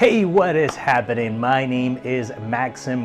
Hey, what is happening? My name is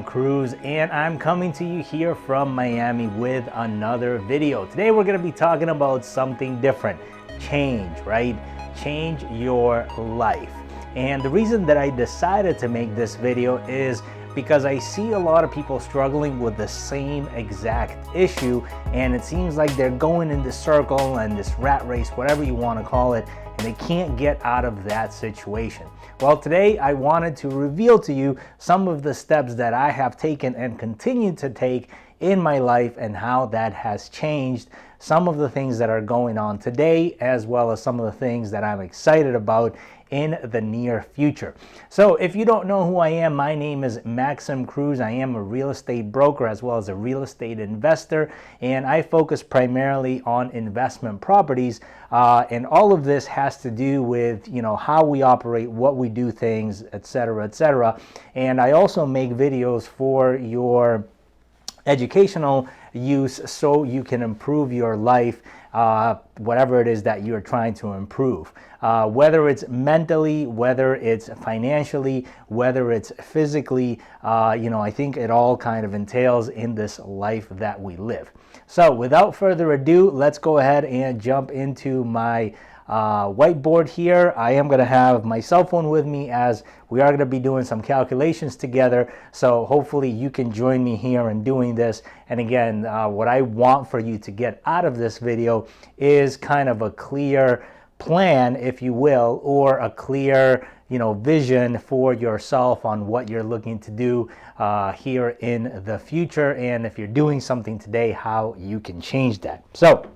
Cruz and I'm coming to you here from Miami with another video. Today we're going to be talking about something different. Change, right? Change your life. And the reason that I decided to make this video is because I see a lot of people struggling with the same exact issue, and it seems like they're going in this circle and this rat race, whatever you want to call it, and they can't get out of that situation. Well, today I wanted to reveal to you some of the steps that I have taken and continue to take in my life and how that has changed some of the things that are going on today, as well as some of the things that I'm excited about in the near future. So if you don't know who I am, my name is Cruz. I am a real estate broker as well as a real estate investor, and I focus primarily on investment properties. And all of this has to do with, how we operate, what we do things, etc., etc. And I also make videos for your educational use so you can improve your life, whatever it is that you're trying to improve. Whether it's mentally, whether it's financially, whether it's physically, I think it all kind of entails in this life that we live. So without further ado, let's go ahead and jump into my whiteboard here. I am going to have my cell phone with me as we are going to be doing some calculations together. So hopefully you can join me here in doing this. And again, what I want for you to get out of this video is kind of a clear plan, if you will, or a clear vision for yourself on what you're looking to do here in the future. And if you're doing something today, how you can change that. So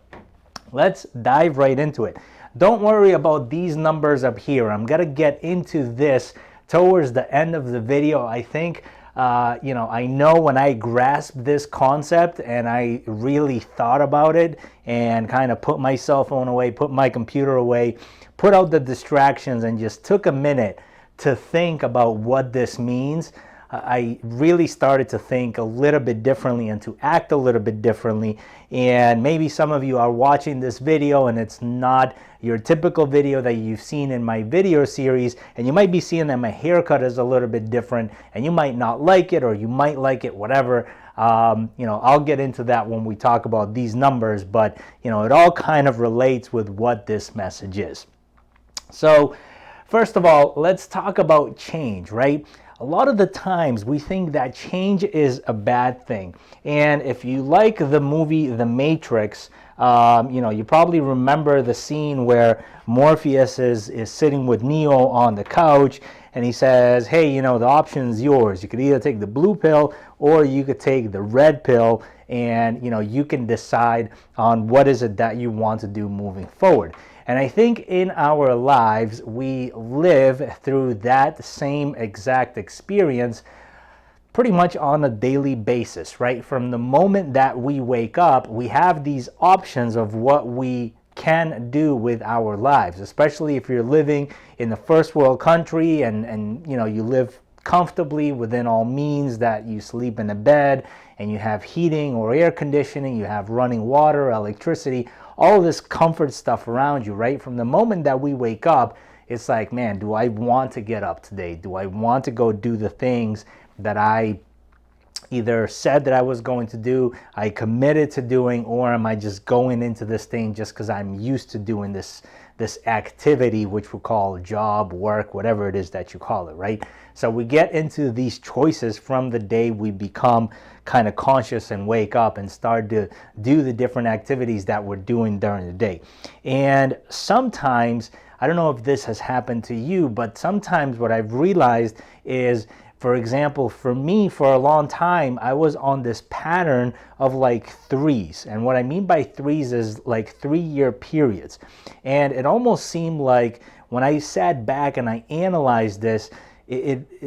let's dive right into it. Don't worry about these numbers up here. I'm going to get into this towards the end of the video. I think, I know when I grasped this concept and I really thought about it and kind of put my cell phone away, put my computer away, put out the distractions and just took a minute to think about what this means, I really started to think a little bit differently and to act a little bit differently. And maybe some of you are watching this video and it's not your typical video that you've seen in my video series, and you might be seeing that my haircut is a little bit different and you might not like it, or you might like it, whatever. I'll get into that when we talk about these numbers, but it all kind of relates with what this message is. So first of all, let's talk about change, right? A lot of the times we think that change is a bad thing. And if you like the movie The Matrix, you probably remember the scene where Morpheus is sitting with Neo on the couch and he says, hey, the option's yours. You could either take the blue pill or you could take the red pill, and you can decide on what is it that you want to do moving forward. And I think in our lives, we live through that same exact experience pretty much on a daily basis, right? From the moment that we wake up, we have these options of what we can do with our lives, especially if you're living in a first world country and you live comfortably within all means, that you sleep in a bed and you have heating or air conditioning, you have running water, electricity, all of this comfort stuff around you, right? From the moment that we wake up, it's like, man, do I want to get up today? Do I want to go do the things that I either said that I was going to do, I committed to doing, or am I just going into this thing just because I'm used to doing this activity, which we call job, work, whatever it is that you call it, right? So we get into these choices from the day we become kind of conscious and wake up and start to do the different activities that we're doing during the day. And sometimes, I don't know if this has happened to you, but sometimes what I've realized is, for example, for me, for a long time, I was on this pattern of like threes. And what I mean by threes is like 3-year periods. And it almost seemed like when I sat back and I analyzed this,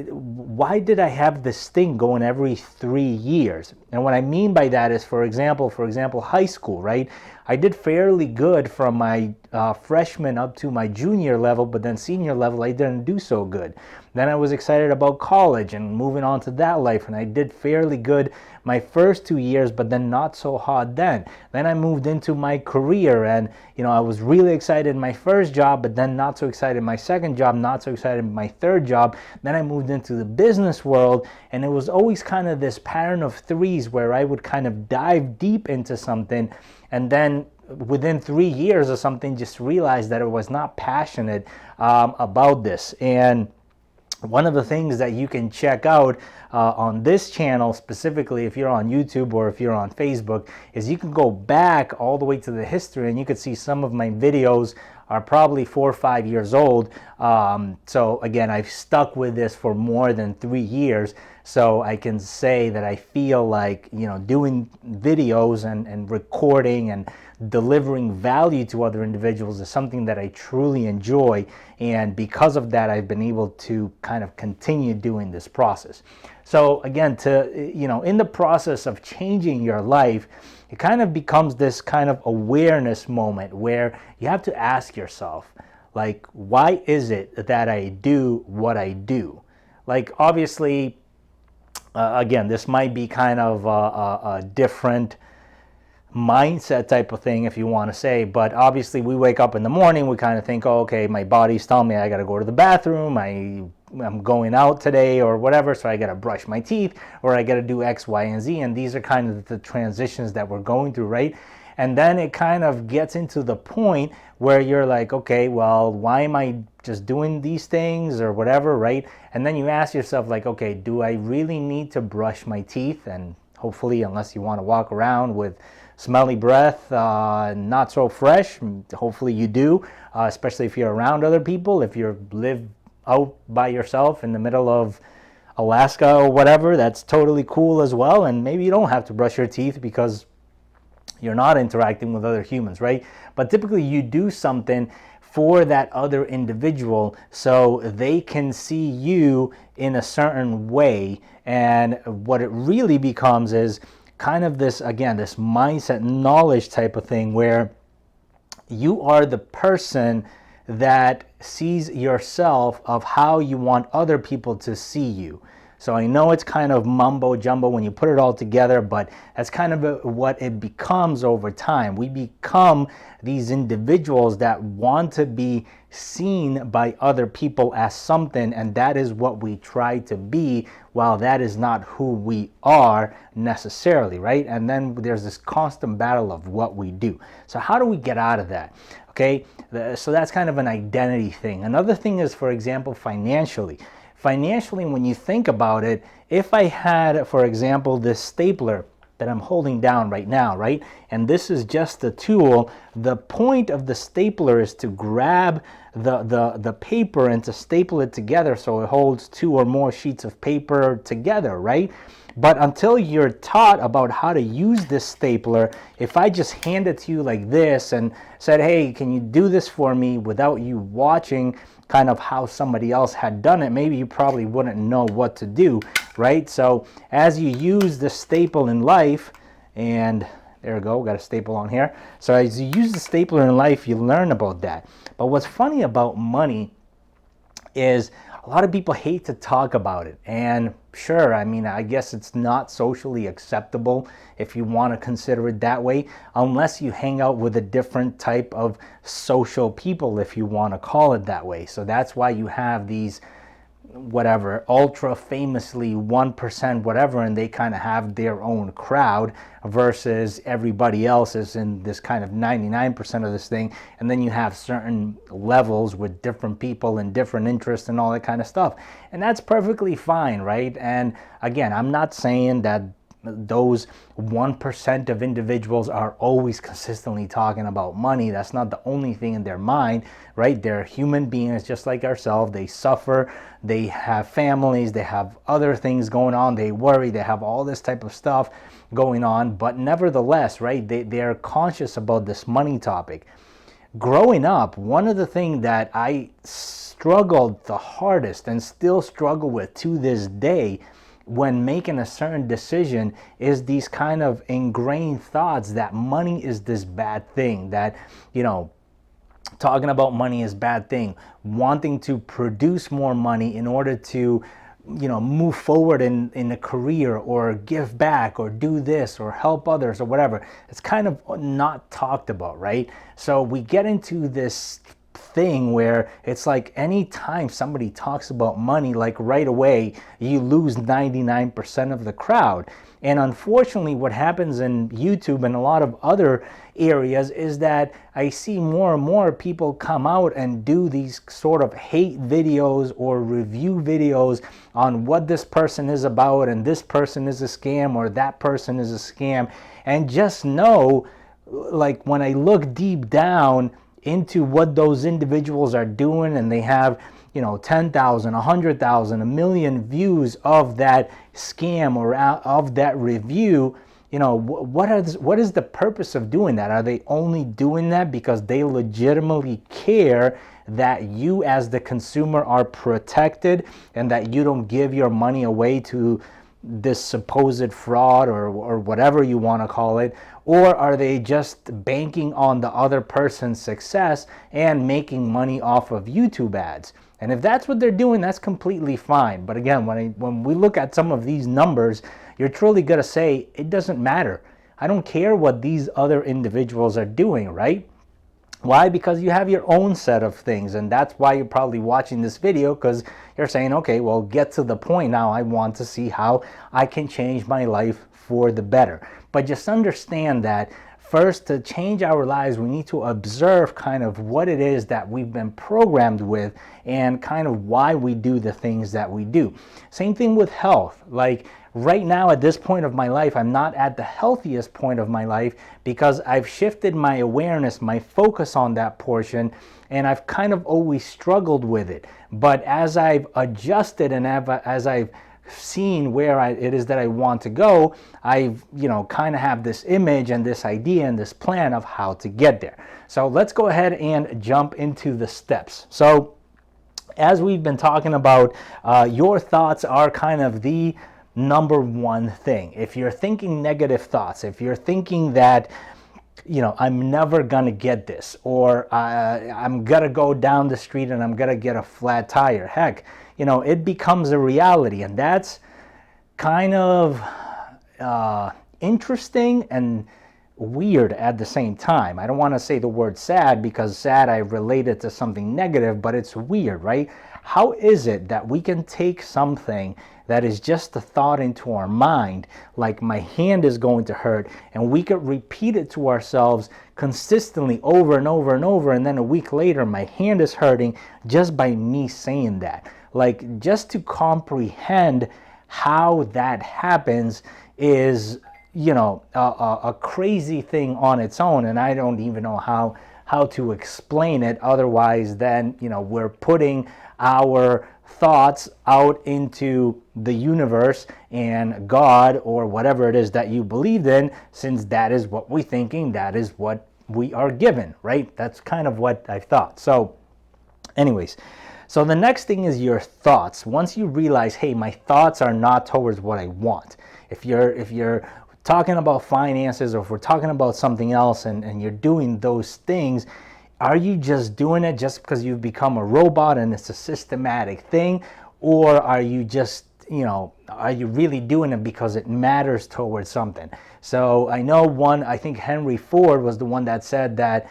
why did I have this thing going every 3 years? And what I mean by that is, for example, high school, right? I did fairly good from my freshman up to my junior level, but then senior level, I didn't do so good. Then I was excited about college and moving on to that life, and I did fairly good my first 2 years, but then not so hot then. Then I moved into my career, and I was really excited in my first job, but then not so excited in my second job, not so excited in my third job. Then I moved into the business world, and it was always kind of this pattern of threes where I would kind of dive deep into something, and then within 3 years or something, just realized that I was not passionate about this. And one of the things that you can check out on this channel, specifically if you're on YouTube or if you're on Facebook, is you can go back all the way to the history, and you can see some of my videos are probably 4 or 5 years old. So again, I've stuck with this for more than 3 years. So I can say that I feel like, doing videos and recording and delivering value to other individuals is something that I truly enjoy. And because of that, I've been able to kind of continue doing this process. So again, in the process of changing your life, it kind of becomes this kind of awareness moment where you have to ask yourself, like, why is it that I do what I do? Like, obviously, again, this might be kind of a different mindset type of thing, if you want to say, but obviously we wake up in the morning, we kind of think, oh, okay, my body's telling me I got to go to the bathroom, I'm going out today or whatever, so I got to brush my teeth, or I got to do X, Y, and Z. And these are kind of the transitions that we're going through, right? And then it kind of gets into the point where you're like, okay, well, why am I just doing these things or whatever, right? And then you ask yourself, like, okay, do I really need to brush my teeth? And hopefully, unless you want to walk around with smelly breath, not so fresh, hopefully you do, especially if you're around other people. If you live out by yourself in the middle of Alaska or whatever, that's totally cool as well. And maybe you don't have to brush your teeth because you're not interacting with other humans, right? But typically you do something for that other individual so they can see you in a certain way. And what it really becomes is kind of this, again, this mindset knowledge type of thing where you are the person that sees yourself of how you want other people to see you. So I know it's kind of mumbo jumbo when you put it all together, but that's kind of what it becomes over time. We become these individuals that want to be seen by other people as something, and that is what we try to be, while that is not who we are necessarily, right? And then there's this constant battle of what we do. So how do we get out of that? Okay, so that's kind of an identity thing. Another thing is, for example, financially. Financially, when you think about it, if I had, for example, this stapler that I'm holding down right now, right? And this is just a tool. The point of the stapler is to grab the paper and to staple it together so it holds 2 or more sheets of paper together, right? But until you're taught about how to use this stapler, if I just hand it to you like this and said, hey, can you do this for me, without you watching kind of how somebody else had done it, maybe you probably wouldn't know what to do, right? So as you use the staple in life, and there we go, got a staple on here. So as you use the stapler in life, you learn about that. But what's funny about money is a lot of people hate to talk about it. And sure, I mean, I guess it's not socially acceptable if you want to consider it that way, unless you hang out with a different type of social people, if you want to call it that way. So that's why you have these whatever ultra famously 1% whatever, and they kind of have their own crowd versus everybody else is in this kind of 99% of this thing. And then you have certain levels with different people and different interests and all that kind of stuff, and that's perfectly fine, right? And again, I'm not saying that those 1% of individuals are always consistently talking about money. That's not the only thing in their mind, right? They're human beings just like ourselves. They suffer, they have families, they have other things going on, they worry, they have all this type of stuff going on, but nevertheless, right, they're conscious about this money topic. Growing up, one of the things that I struggled the hardest and still struggle with to this day when making a certain decision is these kind of ingrained thoughts that money is this bad thing, that, talking about money is bad thing, wanting to produce more money in order to, move forward in a career or give back or do this or help others or whatever. It's kind of not talked about, right? So we get into this thing where it's like anytime somebody talks about money, like right away you lose 99% of the crowd. And unfortunately, what happens in YouTube and a lot of other areas is that I see more and more people come out and do these sort of hate videos or review videos on what this person is about, and this person is a scam or that person is a scam. And just know, like, when I look deep down into what those individuals are doing, and they have 10,000, 100,000, a million views of that scam or of that review, what is the purpose of doing that? Are they only doing that because they legitimately care that you as the consumer are protected and that you don't give your money away to this supposed fraud or whatever you want to call it? Or are they just banking on the other person's success and making money off of YouTube ads? And if that's what they're doing, that's completely fine. But again, when we look at some of these numbers, you're truly going to say, it doesn't matter. I don't care what these other individuals are doing, right? Why? Because you have your own set of things, and that's why you're probably watching this video, because you're saying, okay, well, get to the point now. I want to see how I can change my life for the better. But just understand that first, to change our lives, we need to observe kind of what it is that we've been programmed with and kind of why we do the things that we do. Same thing with health. Like right now at this point of my life, I'm not at the healthiest point of my life because I've shifted my awareness, my focus on that portion, and I've kind of always struggled with it. But as I've adjusted and as I've seen where it is that I want to go, I've kind of have this image and this idea and this plan of how to get there. So let's go ahead and jump into the steps. So as we've been talking about, your thoughts are kind of the number one thing. If you're thinking negative thoughts, if you're thinking that I'm never gonna get this, or I'm gonna go down the street and I'm gonna get a flat tire, heck, it becomes a reality. And that's kind of interesting and weird at the same time. I don't want to say the word sad, because sad I relate it to something negative, but it's weird, right? How is it that we can take something that is just a thought into our mind, like my hand is going to hurt, and we could repeat it to ourselves consistently over and over and over, and then a week later my hand is hurting just by me saying that? Like, just to comprehend how that happens is a crazy thing on its own, and I don't even know how to explain it otherwise than we're putting our thoughts out into the universe and God or whatever it is that you believed in, since that is what we're thinking, that is what we are given, right? That's kind of what I thought. So anyways, so the next thing is your thoughts. Once you realize, hey, my thoughts are not towards what I want. If you're talking about finances, or if we're talking about something else and you're doing those things, are you just doing it just because you've become a robot and it's a systematic thing? Or are you just, are you really doing it because it matters towards something? So I know I think Henry Ford was the one that said that,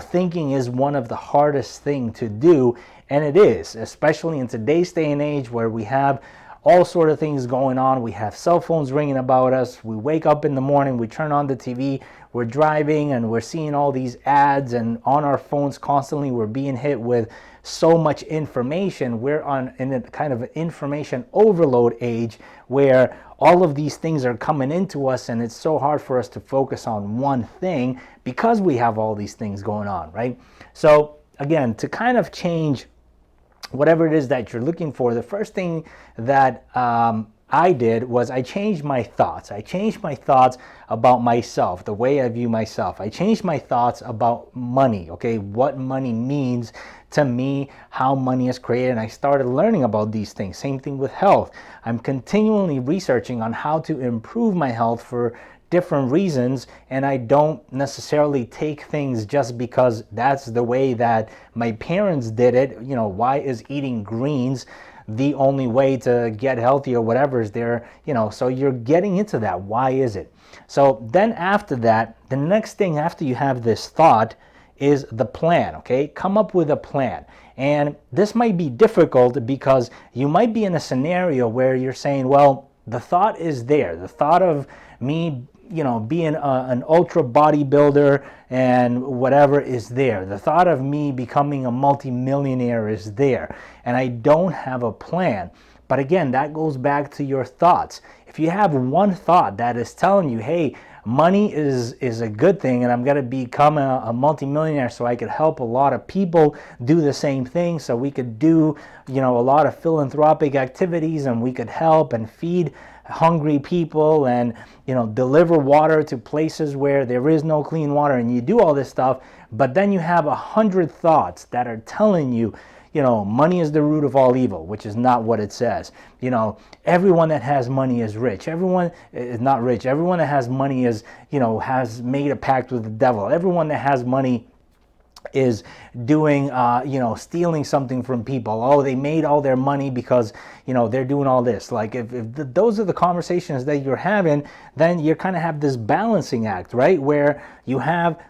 thinking is one of the hardest thing to do. And it is, especially in today's day and age where we have all sort of things going on. We have cell phones ringing about us. We wake up in the morning, we turn on the TV, we're driving and we're seeing all these ads, and on our phones constantly we're being hit with so much information. We're in a kind of an information overload age where all of these things are coming into us, and it's so hard for us to focus on one thing because we have all these things going on, right? So again, to kind of change whatever it is that you're looking for, the first thing that I did was I changed my thoughts. I changed my thoughts about myself, the way I view myself. I changed my thoughts about money, okay? What money means to me, how money is created, and I started learning about these things. Same thing with health. I'm continually researching on how to improve my health for different reasons, and I don't necessarily take things just because that's the way that my parents did it. You know, why is eating greens the only way to get healthy or whatever is there, you know? So you're getting into that. Why is it? So then after that, the next thing after you have this thought is the plan, okay? Come up with a plan. And this might be difficult because you might be in a scenario where you're saying, well, the thought is there. The thought of me, you know, being an ultra bodybuilder and whatever is there. The thought of me becoming a multimillionaire is there. And I don't have a plan. But again, that goes back to your thoughts. If you have one thought that is telling you, hey, money is a good thing and I'm going to become a multimillionaire so I could help a lot of people do the same thing, so we could do, you know, a lot of philanthropic activities and we could help and feed hungry people and, you know, deliver water to places where there is no clean water, and you do all this stuff, but then you have 100 thoughts that are telling you, you know, money is the root of all evil, which is not what it says. You know, everyone that has money is rich. Everyone is not rich. Everyone that has money is, you know, has made a pact with the devil. Everyone that has money is doing, you know, stealing something from people. Oh, they made all their money because, you know, they're doing all this. Like if those are the conversations that you're having, then you kind of have this balancing act, right? Where you have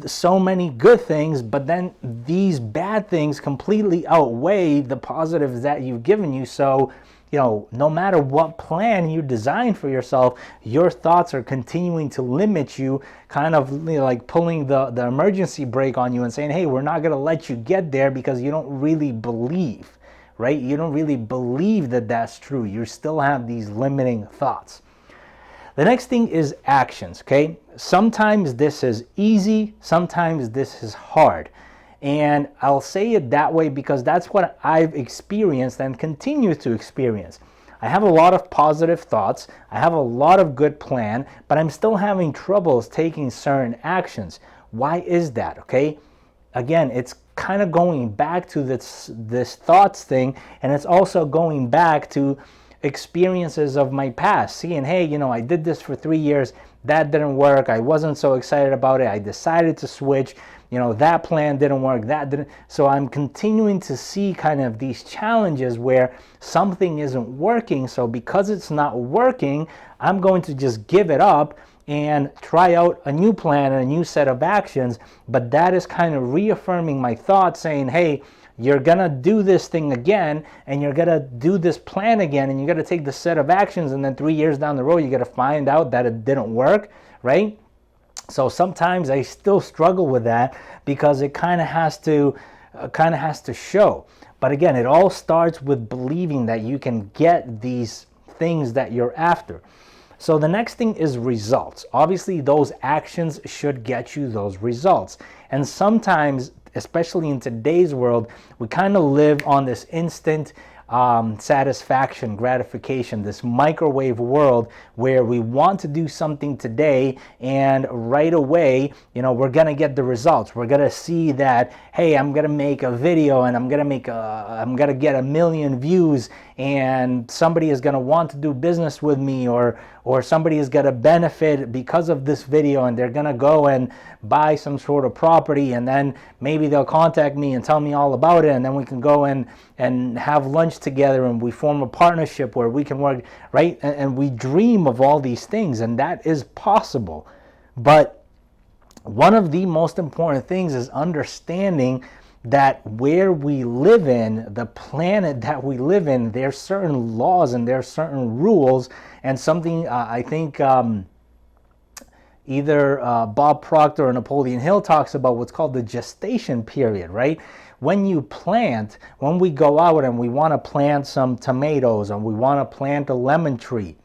so many good things, but then these bad things completely outweigh the positives that you've given you. So, you know, no matter what plan you design for yourself, your thoughts are continuing to limit you, kind of, you know, like pulling the emergency brake on you and saying, hey, we're not going to let you get there because you don't really believe, right? You don't really believe that that's true. You still have these limiting thoughts. The next thing is actions, okay? Sometimes this is easy, sometimes this is hard. And I'll say it that way because that's what I've experienced and continue to experience. I have a lot of positive thoughts, I have a lot of good plan, but I'm still having troubles taking certain actions. Why is that, okay? Again, it's kind of going back to this thoughts thing, and it's also going back to experiences of my past, seeing, hey, you know, I did this for 3 years, that didn't work, I wasn't so excited about it, I decided to switch, you know, that plan didn't work, that didn't. So I'm continuing to see kind of these challenges where something isn't working. So because it's not working, I'm going to just give it up and try out a new plan and a new set of actions. But that is kind of reaffirming my thoughts, saying, hey, you're going to do this thing again, and you're going to do this plan again, and you're going to take the set of actions, and then 3 years down the road, you're going to find out that it didn't work, right? So sometimes I still struggle with that because it kind of has to show. But again, it all starts with believing that you can get these things that you're after. So the next thing is results. Obviously, those actions should get you those results. And sometimes, especially in today's world, we kind of live on this instant satisfaction, gratification, this microwave world where we want to do something today and right away, you know, we're gonna get the results. We're gonna see that, hey, I'm gonna make a video and I'm gonna get 1 million views, and somebody is gonna want to do business with me, or somebody is gonna benefit because of this video, and they're gonna go and buy some sort of property, and then maybe they'll contact me and tell me all about it, and then we can go and have lunch together, and we form a partnership where we can work, right? And we dream of all these things, and that is possible. But one of the most important things is understanding that where we live in, the planet that we live in, there's certain laws and there's certain rules, and something I think either Bob Proctor or Napoleon Hill talks about what's called the gestation period, right? When you plant, when we go out and we want to plant some tomatoes, or we want to plant a lemon tree,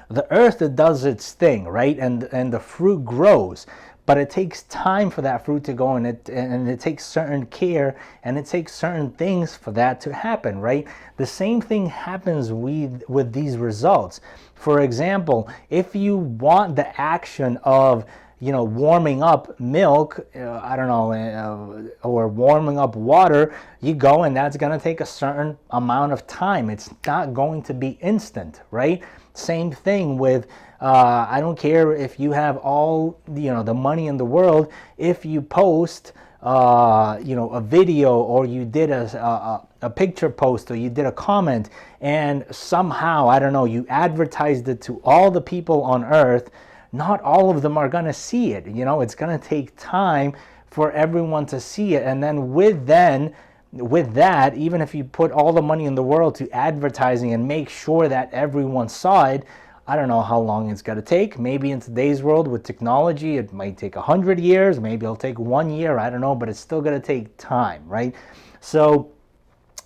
the earth, it does its thing, right? And the fruit grows. but it takes time for that fruit to go, and it takes certain care, and it takes certain things for that to happen, right? The same thing happens with these results. For example, if you want the action of warming up milk, or warming up water, you go, and that's going to take a certain amount of time. It's not going to be instant, right? Same thing with, I don't care if you have all, the money in the world, if you post, a video, or you did a picture post, or you did a comment, and somehow, I don't know, you advertised it to all the people on earth, not all of them are going to see it. It's going to take time for everyone to see it. And then with that, even if you put all the money in the world to advertising and make sure that everyone saw it, I don't know how long it's going to take. Maybe in today's world with technology, it might take 100 years. Maybe it'll take 1 year. I don't know, but it's still going to take time, right? So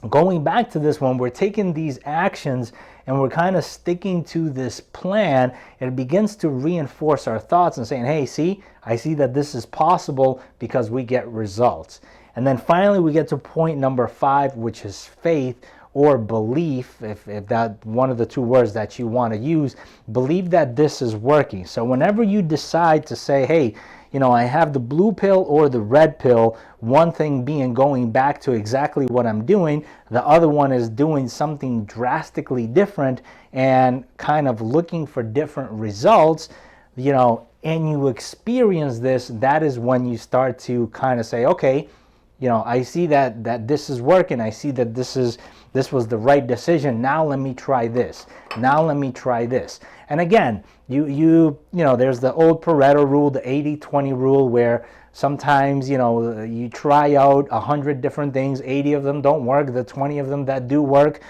going back to this one, we're taking these actions and we're kind of sticking to this plan, and it begins to reinforce our thoughts and saying, hey, see, I see that this is possible because we get results. And then finally we get to point number 5, which is faith or belief, if that one of the two words that you want to use. Believe that this is working. So whenever you decide to say, hey, I have the blue pill or the red pill, one thing being going back to exactly what I'm doing, the other one is doing something drastically different and kind of looking for different results, and you experience this, that is when you start to kind of say, okay, I see that this is working. I see that this was the right decision. Now let me try this. Now let me try this. And again, there's the old Pareto rule, the 80-20 rule, where sometimes, you try out 100 different things, 80 of them don't work, the 20 of them that do work,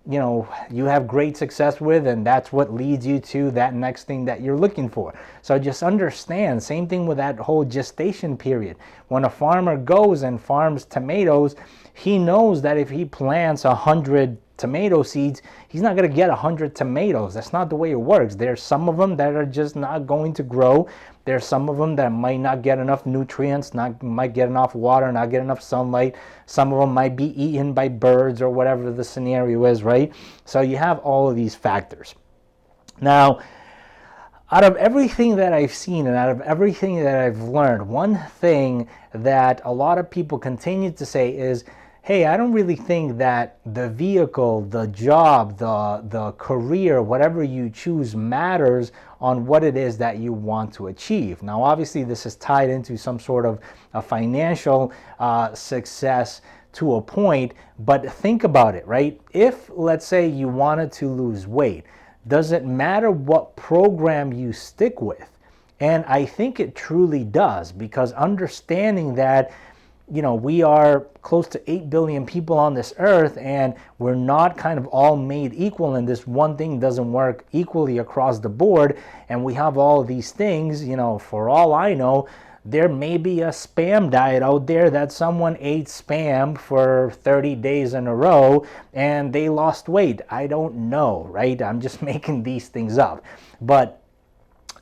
you have great success with, and that's what leads you to that next thing that you're looking for. So just understand, same thing with that whole gestation period. When a farmer goes and farms tomatoes, he knows that if he plants 100 tomato seeds, he's not going to get 100 tomatoes. That's not the way it works. There's some of them that are just not going to grow. There's some of them that might not get enough nutrients, might get enough water, not get enough sunlight. Some of them might be eaten by birds or whatever the scenario is, right? So you have all of these factors. Now, out of everything that I've seen and out of everything that I've learned, one thing that a lot of people continue to say is, hey, I don't really think that the vehicle, the job, the career, whatever you choose matters on what it is that you want to achieve. Now, obviously, this is tied into some sort of a financial success to a point, but think about it, right? If, let's say, you wanted to lose weight, does it matter what program you stick with? And I think it truly does, because understanding that we are close to 8 billion people on this earth, and we're not kind of all made equal, and this one thing doesn't work equally across the board, and we have all of these things, for all I know, there may be a spam diet out there that someone ate spam for 30 days in a row and they lost weight. I don't know, right? I'm just making these things up. But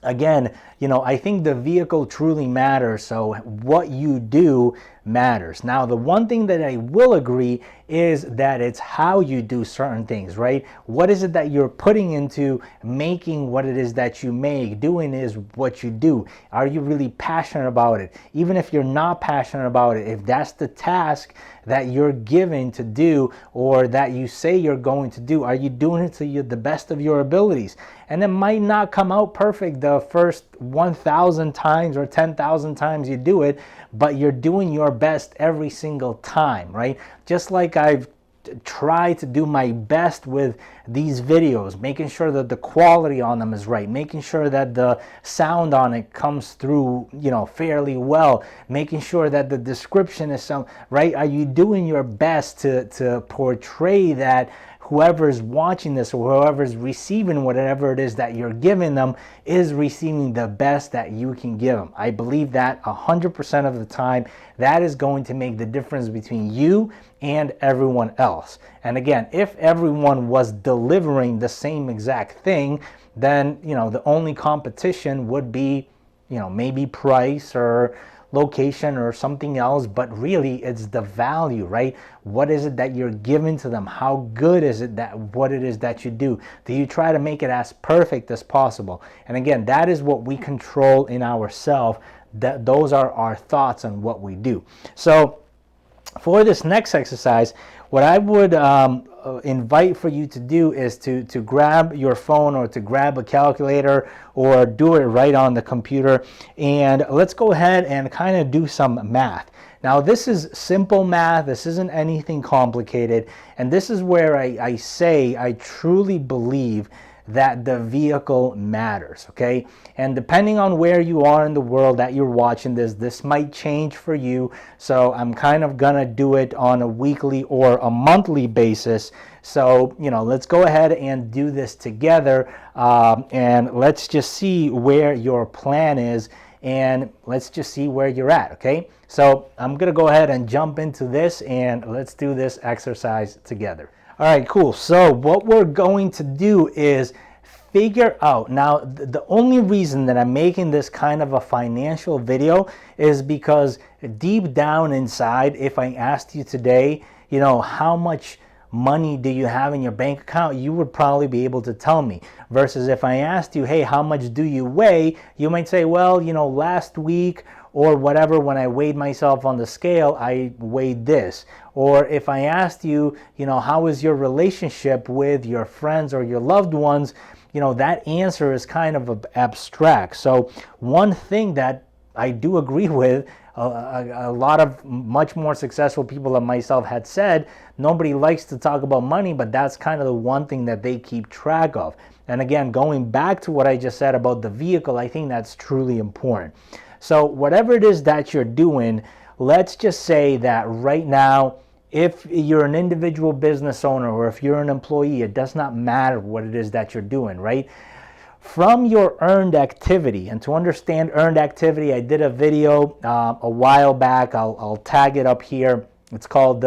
again, I think the vehicle truly matters, so what you do matters. Now, the one thing that I will agree is that it's how you do certain things, right? What is it that you're putting into making what it is that you make? Doing is what you do. Are you really passionate about it? Even if you're not passionate about it, if that's the task that you're given to do, or that you say you're going to do, are you doing it to the best of your abilities? And it might not come out perfect the first 1,000 times or 10,000 times you do it, but you're doing your best every single time, right? Just like I've tried to do my best with these videos, making sure that the quality on them is right, making sure that the sound on it comes through, fairly well, making sure that the description is right. Are you doing your best to portray that whoever's watching this or whoever's receiving whatever it is that you're giving them is receiving the best that you can give them? I believe that 100% of the time, that is going to make the difference between you and everyone else. And again, if everyone was delivering the same exact thing, then the only competition would be maybe price or location or something else, but really it's the value, right? What is it that you're giving to them? How good is it that what it is that you do? Do you try to make it as perfect as possible? And again, that is what we control in ourselves. That those are our thoughts on what we do. So for this next exercise, what I would invite for you to do is to grab your phone or to grab a calculator or do it right on the computer, and let's go ahead and kind of do some math. Now this is simple math, this isn't anything complicated, and this is where I say I truly believe that the vehicle matters, okay? And depending on where you are in the world that you're watching this might change for you. So I'm kind of gonna do it on a weekly or a monthly basis. So, let's go ahead and do this together, and let's just see where your plan is, and let's just see where you're at, okay? So I'm gonna go ahead and jump into this, and let's do this exercise together. All right, cool. So what we're going to do is figure out, now the only reason that I'm making this kind of a financial video is because deep down inside, if I asked you today, how much money do you have in your bank account, you would probably be able to tell me. Versus if I asked you, hey, how much do you weigh? You might say, well, last week or whatever, when I weighed myself on the scale, I weighed this. Or if I asked you, how is your relationship with your friends or your loved ones, that answer is kind of abstract. So one thing that I do agree with, a lot of much more successful people than myself had said, nobody likes to talk about money, but that's kind of the one thing that they keep track of. And again, going back to what I just said about the vehicle, I think that's truly important. So whatever it is that you're doing, let's just say that right now, if you're an individual business owner or if you're an employee, it does not matter what it is that you're doing, right? From your earned activity, and to understand earned activity, I did a video a while back. I'll tag it up here. It's called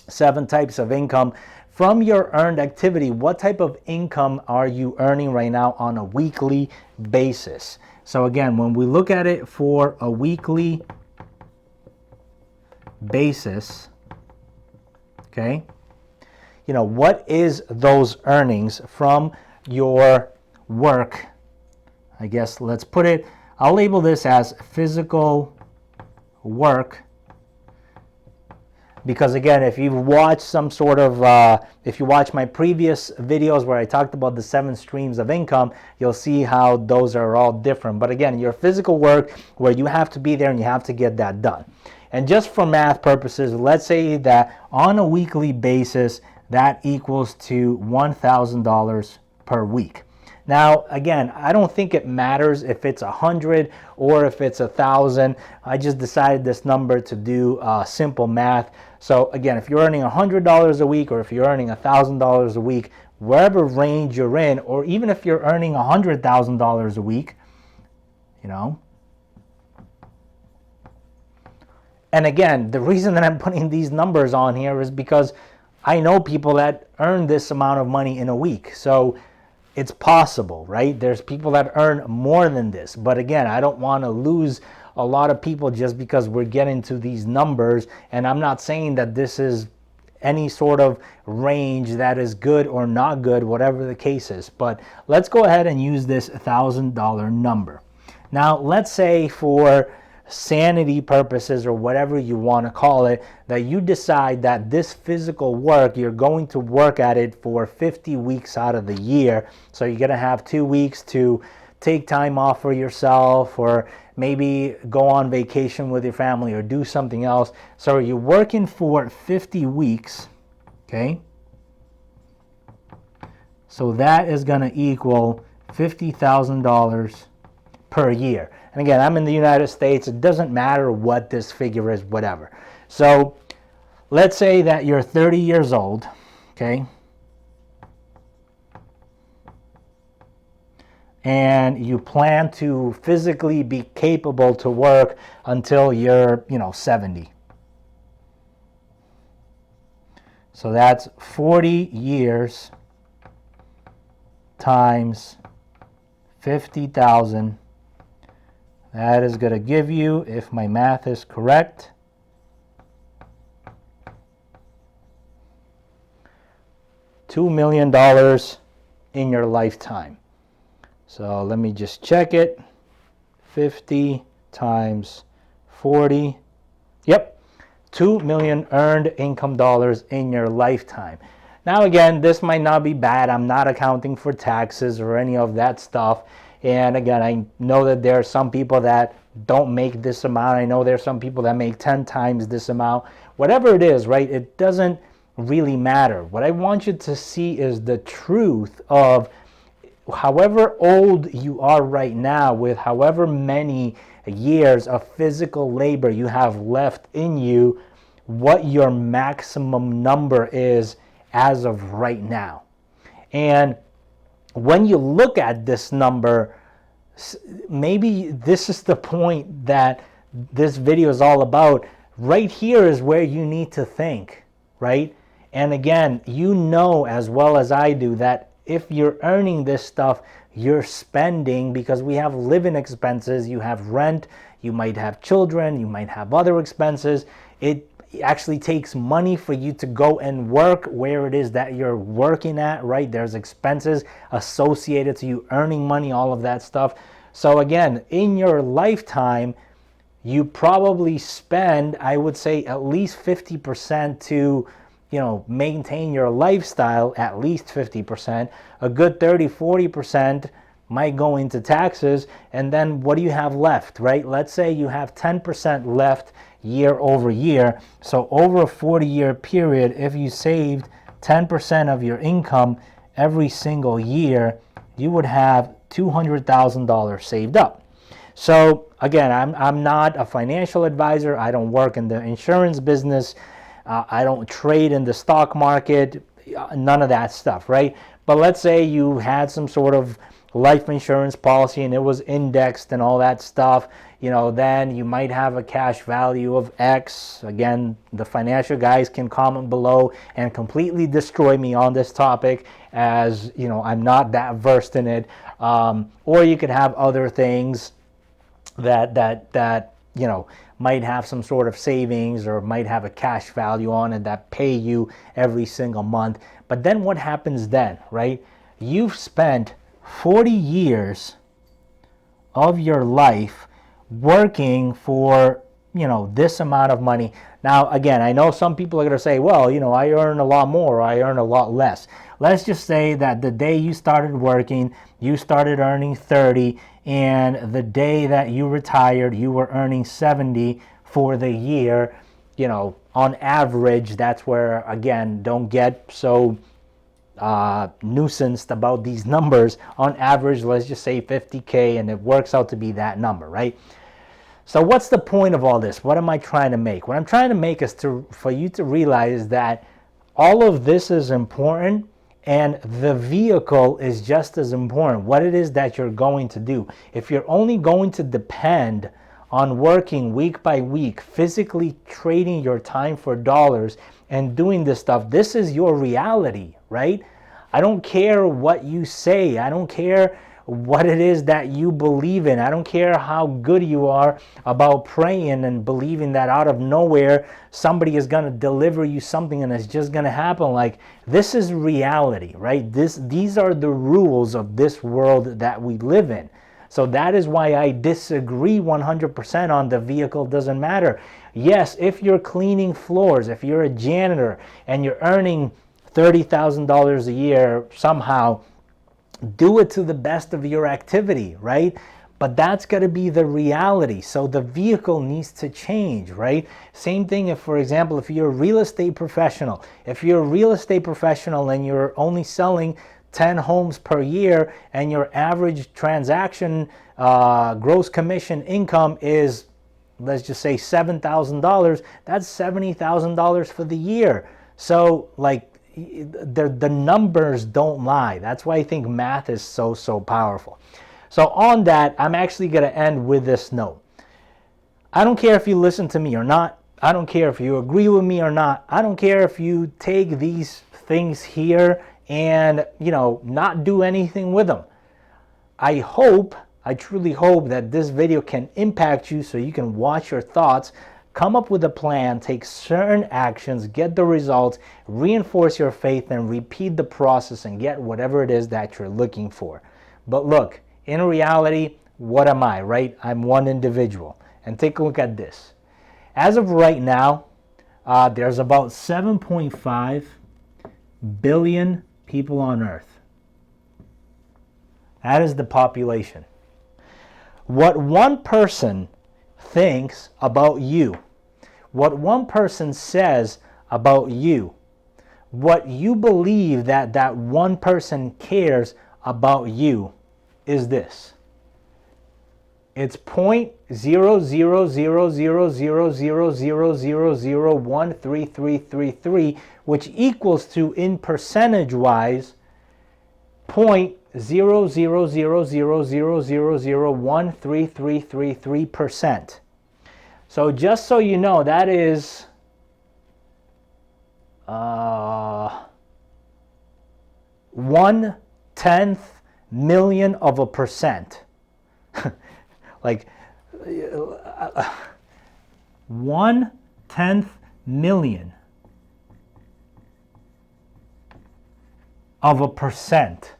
7 Types of Income. From your earned activity, what type of income are you earning right now on a weekly basis? So again, when we look at it for a weekly basis, okay, what is those earnings from your work? I guess let's put it, I'll label this as physical work, because again, if you've watched some sort of, if you watch my previous videos where I talked about the 7 streams of income, you'll see how those are all different. But again, your physical work, where you have to be there and you have to get that done. And just for math purposes, let's say that on a weekly basis, that equals to $1,000 per week. Now, again, I don't think it matters if it's 100 or if it's 1,000. I just decided this number to do simple math. So again, if you're earning $100 a week or if you're earning $1,000 a week, wherever range you're in, or even if you're earning $100,000 a week, And again, the reason that I'm putting these numbers on here is because I know people that earn this amount of money in a week. So it's possible, right? There's people that earn more than this. But again, I don't want to lose a lot of people just because we're getting to these numbers. And I'm not saying that this is any sort of range that is good or not good, whatever the case is. But let's go ahead and use this $1,000 number. Now, let's say for sanity purposes or whatever you want to call it, that you decide that this physical work, you're going to work at it for 50 weeks out of the year. So you're going to have 2 weeks to take time off for yourself, or maybe go on vacation with your family or do something else. So you're working for 50 weeks, okay? So that is going to equal $50,000 per year. And again, I'm in the United States. It doesn't matter what this figure is, whatever. So let's say that you're 30 years old, okay? And you plan to physically be capable to work until you're, 70. So that's 40 years times 50,000 That is going to give you, if my math is correct, $2 million in your lifetime. So let me just check it. 50 times 40. Yep, 2 million earned income dollars in your lifetime. Now again, this might not be bad. I'm not accounting for taxes or any of that stuff. And again, I know that there are some people that don't make this amount. I know there's some people that make 10 times this amount. Whatever it is, right? It doesn't really matter. What I want you to see is the truth of however old you are right now, with however many years of physical labor you have left in you, what your maximum number is as of right now. And when you look at this number, maybe this is the point that this video is all about. Right here is where you need to think, right? And again, you know as well as I do that if you're earning this stuff, you're spending, because we have living expenses, you have rent, you might have children, you might have other expenses. It actually takes money for you to go and work where it is that you're working at, right? There's expenses associated to you earning money, all of that stuff. So again, in your lifetime, you probably spend, I would say, at least 50% to maintain your lifestyle, at least 50%. A good 30-40% might go into taxes. And then what do you have left, right? Let's say you have 10% left year over year. So over a 40-year period, if you saved 10% of your income every single year, you would have $200,000 saved up. So again, I'm not a financial advisor. I don't work in the insurance business. I don't trade in the stock market, none of that stuff, right? But let's say you had some sort of life insurance policy and it was indexed and all that stuff, then you might have a cash value of X. Again, the financial guys can comment below and completely destroy me on this topic, as I'm not that versed in it. Or you could have other things that might have some sort of savings or might have a cash value on it that pay you every single month. But then what happens then, right? You've spent 40 years of your life working for, this amount of money. Now, again, I know some people are going to say, well, I earn a lot more, or I earn a lot less. Let's just say that the day you started working, you started earning 30, and the day that you retired, you were earning 70 for the year. On average, that's where, again, don't get so nuisanced about these numbers. On average, let's just say 50K, and it works out to be that number, right? So what's the point of all this? What am I trying to make? What I'm trying to make is for you to realize that all of this is important, and the vehicle is just as important. What it is that you're going to do. If you're only going to depend on working week by week, physically trading your time for dollars and doing this stuff, this is your reality, right? I don't care what you say. I don't care what it is that you believe in. I don't care how good you are about praying and believing that out of nowhere somebody is going to deliver you something and it's just going to happen. Like, this is reality, right? These are the rules of this world that we live in. So that is why I disagree 100% on the vehicle doesn't matter. Yes, if you're cleaning floors, if you're a janitor and you're earning $30,000 a year somehow, do it to the best of your activity, right? But that's got to be the reality. So the vehicle needs to change, right? Same thing if, for example, if you're a real estate professional. If you're a real estate professional and you're only selling 10 homes per year and your average transaction gross commission income is, let's just say $7,000, that's $70,000 for the year. So like, the numbers don't lie. That's why I think math is so powerful. So on that, I'm actually going to end with this note. I don't care if you listen to me or not. I don't care if you agree with me or not. I don't care if you take these things here and, not do anything with them. I hope I truly hope that this video can impact you so you can watch your thoughts, come up with a plan, take certain actions, get the results, reinforce your faith, and repeat the process and get whatever it is that you're looking for. But look, in reality, what am I, right? I'm one individual. And take a look at this. As of right now, there's about 7.5 billion people on Earth. That is the population. What one person thinks about you, what one person says about you, what you believe that one person cares about you is this. It's 0.00000000013333, which equals to, in percentage wise, 0.000000013333%. So just so you know, that is 1/10 million of a percent. Like 1/10 million of a percent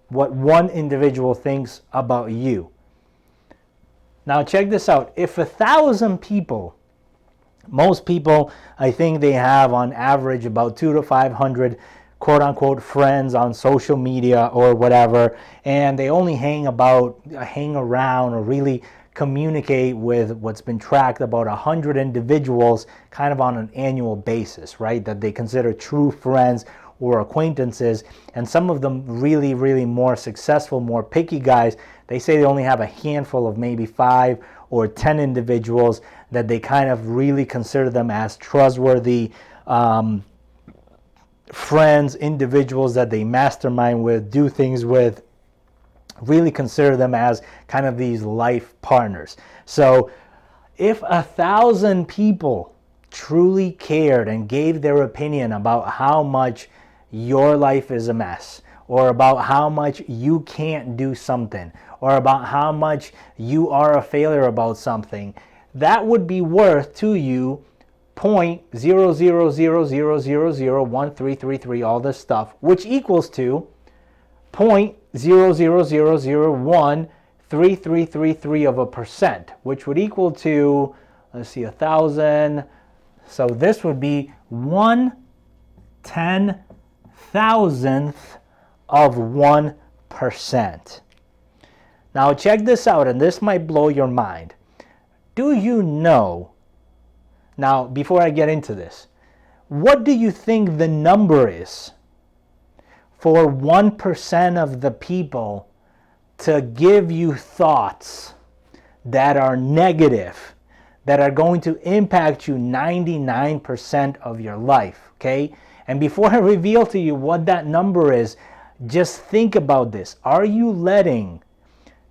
what one individual thinks about you. Now check this out. If 1,000 people, most people, I think they have on average about 200 to 500 quote-unquote friends on social media or whatever, and they only hang around or really communicate with what's been tracked about 100 individuals kind of on an annual basis, right? That they consider true friends or acquaintances. And some of them really, really more successful, more picky guys, they say they only have a handful of maybe 5 or 10 individuals that they kind of really consider them as trustworthy friends, individuals that they mastermind with, do things with, really consider them as kind of these life partners. So if 1,000 people truly cared and gave their opinion about how much your life is a mess, or about how much you can't do something, or about how much you are a failure about something, that would be worth to you 0.0000001333, all this stuff, which equals to 0.0000013333 of a percent, which would equal to, let's see, 1,000. So this would be 1/10,000th of 1%. Now check this out, and this might blow your mind. Do you know? Now, before I get into this, what do you think the number is for 1% of the people to give you thoughts that are negative, that are going to impact you 99% of your life, okay? And before I reveal to you what that number is, just think about this. Are you letting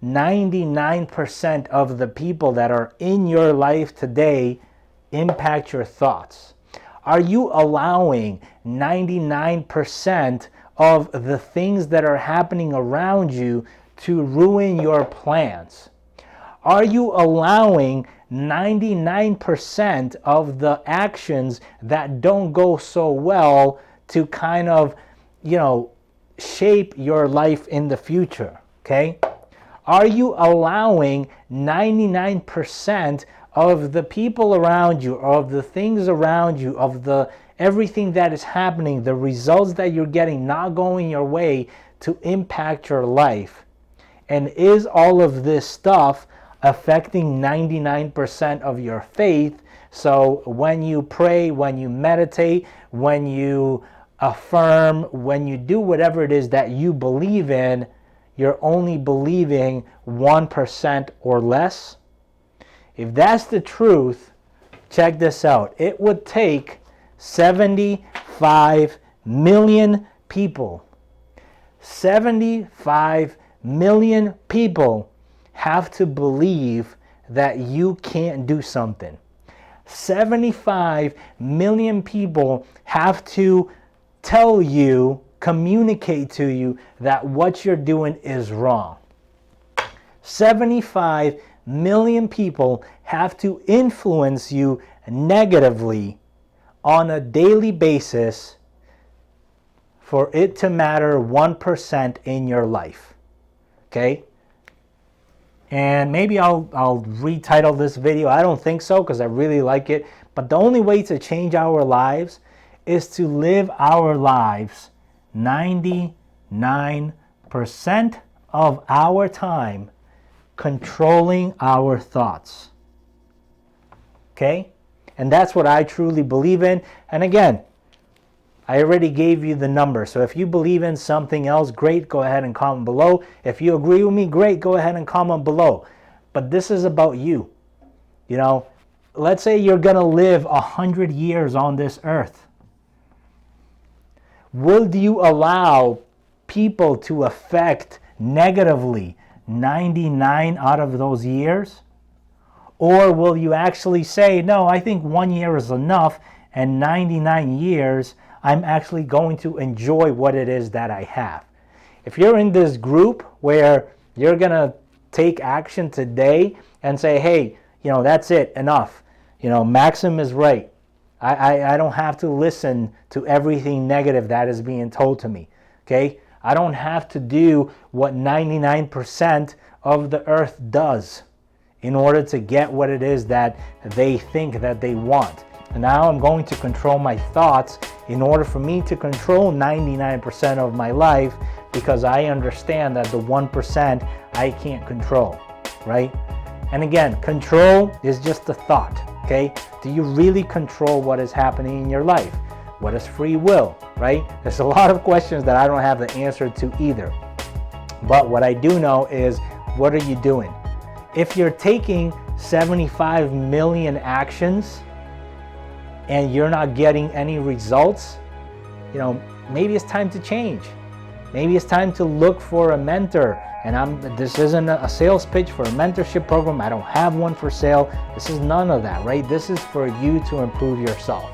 99% of the people that are in your life today impact your thoughts? Are you allowing 99% of the things that are happening around you to ruin your plans? Are you allowing 99% of the actions that don't go so well to kind of, shape your life in the future, okay? Are you allowing 99% of the people around you, of the things around you, of the everything that is happening, the results that you're getting not going your way to impact your life? And is all of this stuff affecting 99% of your faith? So when you pray, when you meditate, when you affirm, when you do whatever it is that you believe in, you're only believing 1% or less? If that's the truth, check this out. It would take 75 million people. 75 million people have to believe that you can't do something. 75 million people have to tell you, communicate to you that what you're doing is wrong. 75 million people have to influence you negatively on a daily basis for it to matter 1% in your life. Okay? And maybe I'll retitle this video. I don't think so, because I really like it. But the only way to change our lives is to live our lives 99% of our time controlling our thoughts. Okay? And that's what I truly believe in. And again, I already gave you the number. So if you believe in something else, great, go ahead and comment below. If you agree with me, great, go ahead and comment below. But this is about you. You know, let's say you're going to live 100 years on this earth. Will you allow people to affect negatively 99 out of those years? Or will you actually say, no, I think 1 year is enough, and 99 years, I'm actually going to enjoy what it is that I have? If you're in this group where you're going to take action today and say, hey, you know, that's it, enough. You know, Maxim is right. I don't have to listen to everything negative that is being told to me. Okay? I don't have to do what 99% of the earth does in order to get what it is that they think that they want. And now I'm going to control my thoughts in order for me to control 99% of my life, because I understand that the 1% I can't control, right? And again, control is just a thought, okay? Do you really control what is happening in your life? What is free will, right? There's a lot of questions that I don't have the answer to either. But what I do know is, what are you doing? If you're taking 75 million actions and you're not getting any results, you know, maybe it's time to change. Maybe it's time to look for a mentor. And this isn't a sales pitch for a mentorship program. I don't have one for sale. This is none of that, right? This is for you to improve yourself.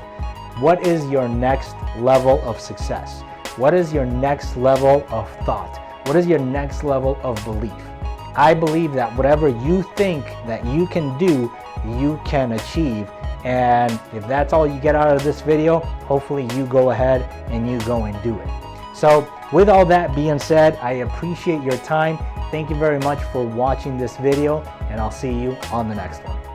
What is your next level of success? What is your next level of thought? What is your next level of belief? I believe that whatever you think that you can do, you can achieve. And if that's all you get out of this video, hopefully you go ahead and you go and do it. So with all that being said, I appreciate your time. Thank you very much for watching this video, and I'll see you on the next one.